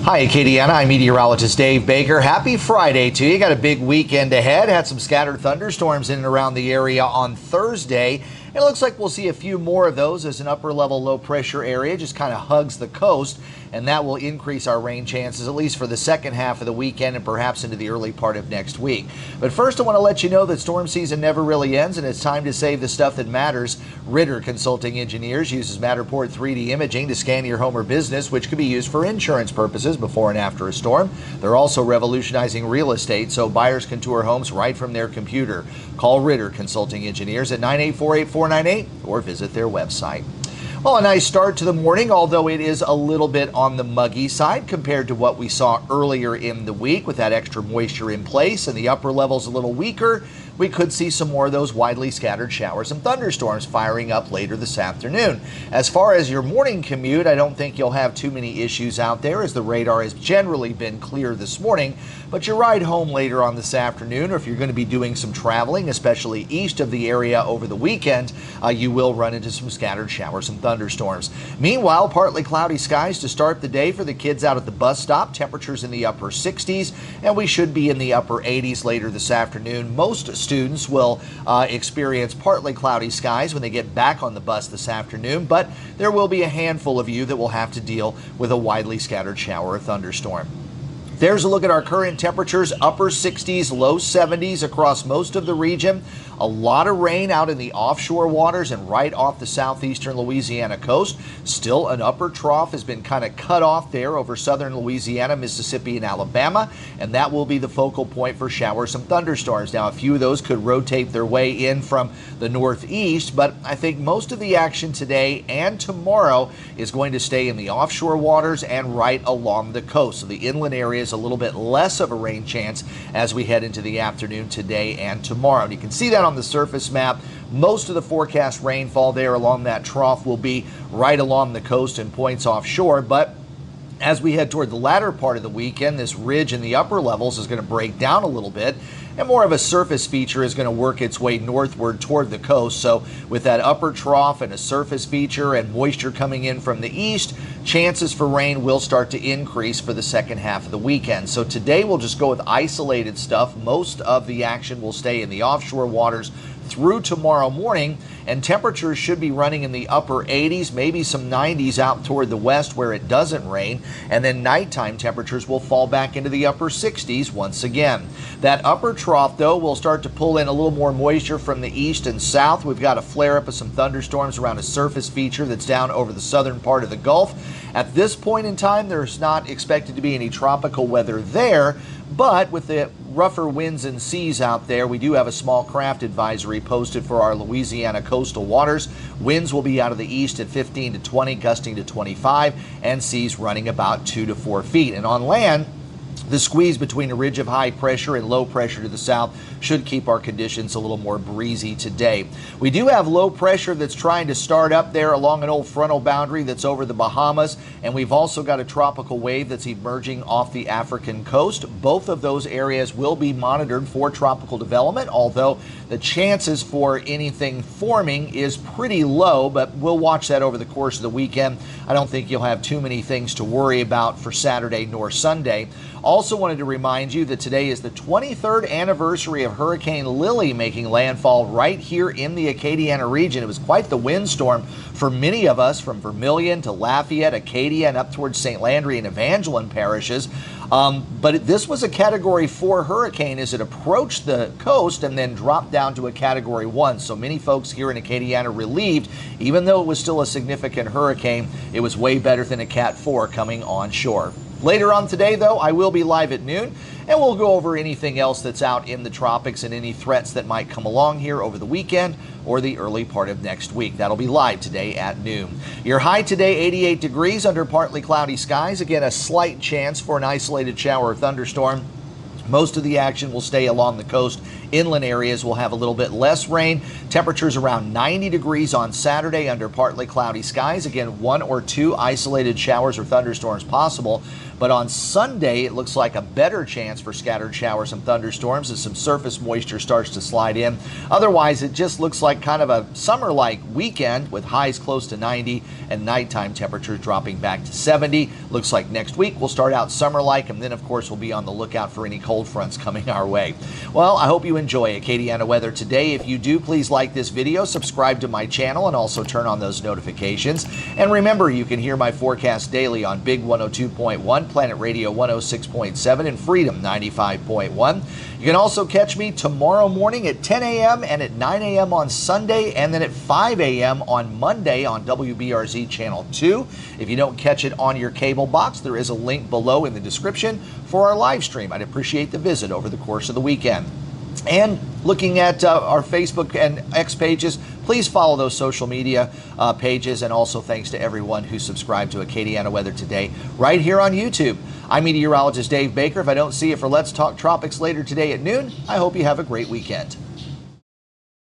Hi, Acadiana. I'm meteorologist Dave Baker. Happy Friday to you. Got a big weekend ahead. Had some scattered thunderstorms in and around the area on Thursday. It looks like we'll see a few more of those as an upper level low pressure area just kind of hugs the coast, and that will increase our rain chances at least for the second half of the weekend and perhaps into the early part of next week. But first, I want to let you know that storm season never really ends, and it's time to save the stuff that matters. Ritter Consulting Engineers uses Matterport 3D imaging to scan your home or business, which could be used for insurance purposes before and after a storm. They're also revolutionizing real estate so buyers can tour homes right from their computer. Call Ritter Consulting Engineers at 984-8498 or visit their website. Well, a nice start to the morning, although it is a little bit on the muggy side compared to what we saw earlier in the week with that extra moisture in place and the upper levels a little weaker. We could see some more of those widely scattered showers and thunderstorms firing up later this afternoon. As far as your morning commute, I don't think you'll have too many issues out there as the radar has generally been clear this morning. But your ride home later on this afternoon, or if you're going to be doing some traveling, especially east of the area over the weekend, you will run into some scattered showers and thunderstorms. Meanwhile, partly cloudy skies to start the day for the kids out at the bus stop. Temperatures in the upper 60s, and we should be in the upper 80s later this afternoon. Most students will experience partly cloudy skies when they get back on the bus this afternoon, but there will be a handful of you that will have to deal with a widely scattered shower or thunderstorm. There's a look at our current temperatures, upper 60s, low 70s across most of the region. A lot of rain out in the offshore waters and right off the southeastern Louisiana coast. Still, an upper trough has been kind of cut off there over southern Louisiana, Mississippi, and Alabama, and that will be the focal point for showers and thunderstorms. Now, a few of those could rotate their way in from the northeast, but I think most of the action today and tomorrow is going to stay in the offshore waters and right along the coast. So the inland areas a little bit less of a rain chance as we head into the afternoon today and tomorrow. And you can see that on the surface map. Most of the forecast rainfall there along that trough will be right along the coast and points offshore, but as we head toward the latter part of the weekend, this ridge in the upper levels is going to break down a little bit, and more of a surface feature is going to work its way northward toward the coast. So with that upper trough and a surface feature and moisture coming in from the east, chances for rain will start to increase for the second half of the weekend. So today we'll just go with isolated stuff. Most of the action will stay in the offshore waters through tomorrow morning, and temperatures should be running in the upper 80s, maybe some 90s out toward the west where it doesn't rain, and then nighttime temperatures will fall back into the upper 60s once again. That upper trough, though, will start to pull in a little more moisture from the east and south. We've got a flare-up of some thunderstorms around a surface feature that's down over the southern part of the Gulf. At this point in time, there's not expected to be any tropical weather there, but with the rougher winds and seas out there, we do have a small craft advisory posted for our Louisiana coastal waters. Winds will be out of the east at 15 to 20, gusting to 25, and seas running about 2 to 4 feet. And on land, the squeeze between a ridge of high pressure and low pressure to the south should keep our conditions a little more breezy today. We do have low pressure that's trying to start up there along an old frontal boundary that's over the Bahamas, and we've also got a tropical wave that's emerging off the African coast. Both of those areas will be monitored for tropical development, although the chances for anything forming is pretty low, but we'll watch that over the course of the weekend. I don't think you'll have too many things to worry about for Saturday nor Sunday. Also wanted to remind you that today is the 23rd anniversary of Hurricane Lily making landfall right here in the Acadiana region. It was quite the windstorm for many of us from Vermilion to Lafayette, Acadia, and up towards St. Landry and Evangeline parishes. But this was a Category 4 hurricane as it approached the coast and then dropped down to a Category 1. So many folks here in Acadiana relieved, even though it was still a significant hurricane, it was way better than a Cat 4 coming on shore. Later on today, though, I will be live at noon, and we'll go over anything else that's out in the tropics and any threats that might come along here over the weekend or the early part of next week. That'll be live today at noon. Your high today, 88 degrees under partly cloudy skies. Again, a slight chance for an isolated shower or thunderstorm. Most of the action will stay along the coast Inland areas will have a little bit less rain. Temperatures around 90 degrees on Saturday under partly cloudy skies. Again, 1 or 2 isolated showers or thunderstorms possible. But on Sunday, it looks like a better chance for scattered showers and thunderstorms as some surface moisture starts to slide in. Otherwise, it just looks like kind of a summer-like weekend with highs close to 90 and nighttime temperatures dropping back to 70. Looks like next week will start out summer-like, and then, of course, we'll be on the lookout for any cold fronts coming our way. Well, I hope you enjoy Acadiana weather today. If you do, please like this video, subscribe to my channel, and also turn on those notifications. And remember, you can hear my forecast daily on Big 102.1, Planet Radio 106.7, and Freedom 95.1. You can also catch me tomorrow morning at 10 a.m. and at 9 a.m. on Sunday, and then at 5 a.m. on Monday on WBRZ Channel 2. If you don't catch it on your cable box, there is a link below in the description for our live stream. I'd appreciate the visit over the course of the weekend. And looking at our Facebook and X pages, please follow those social media pages. And also thanks to everyone who subscribed to Acadiana Weather Today right here on YouTube. I'm meteorologist Dave Baker. If I don't see you for Let's Talk Tropics later today at noon, I hope you have a great weekend.